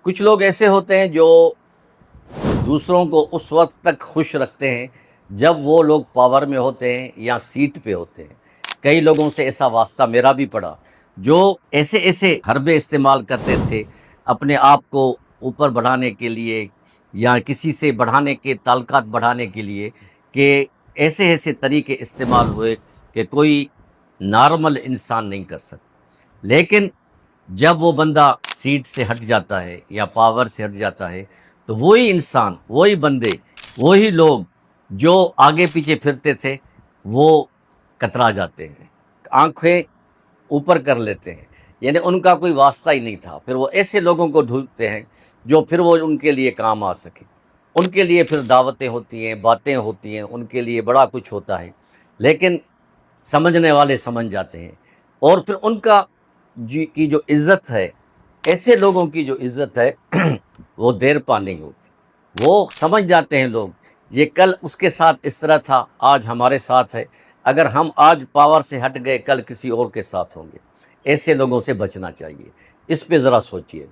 کچھ لوگ ایسے ہوتے ہیں جو دوسروں کو اس وقت تک خوش رکھتے ہیں جب وہ لوگ پاور میں ہوتے ہیں یا سیٹ پہ ہوتے ہیں۔ کئی لوگوں سے ایسا واسطہ میرا بھی پڑا، جو ایسے ایسے حربے استعمال کرتے تھے اپنے آپ کو اوپر بڑھانے کے لیے یا کسی سے بڑھانے کے تعلقات بڑھانے کے لیے، کہ ایسے ایسے طریقے استعمال ہوئے کہ کوئی نارمل انسان نہیں کر سکتا۔ لیکن جب وہ بندہ سیٹ سے ہٹ جاتا ہے یا پاور سے ہٹ جاتا ہے تو وہی انسان، وہی بندے، وہی لوگ جو آگے پیچھے پھرتے تھے وہ کترا جاتے ہیں، آنکھیں اوپر کر لیتے ہیں، یعنی ان کا کوئی واسطہ ہی نہیں تھا۔ پھر وہ ایسے لوگوں کو ڈھونڈتے ہیں جو پھر وہ ان کے لیے کام آ سکے، ان کے لیے پھر دعوتیں ہوتی ہیں، باتیں ہوتی ہیں، ان کے لیے بڑا کچھ ہوتا ہے، لیکن سمجھنے والے سمجھ جاتے ہیں۔ اور پھر ان کا کی جو عزت ہے، ایسے لوگوں کی جو عزت ہے وہ دیر پا نہیں ہوتی۔ وہ سمجھ جاتے ہیں لوگ، یہ کل اس کے ساتھ اس طرح تھا، آج ہمارے ساتھ ہے، اگر ہم آج پاور سے ہٹ گئے کل کسی اور کے ساتھ ہوں گے۔ ایسے لوگوں سے بچنا چاہیے، اس پہ ذرا سوچئے۔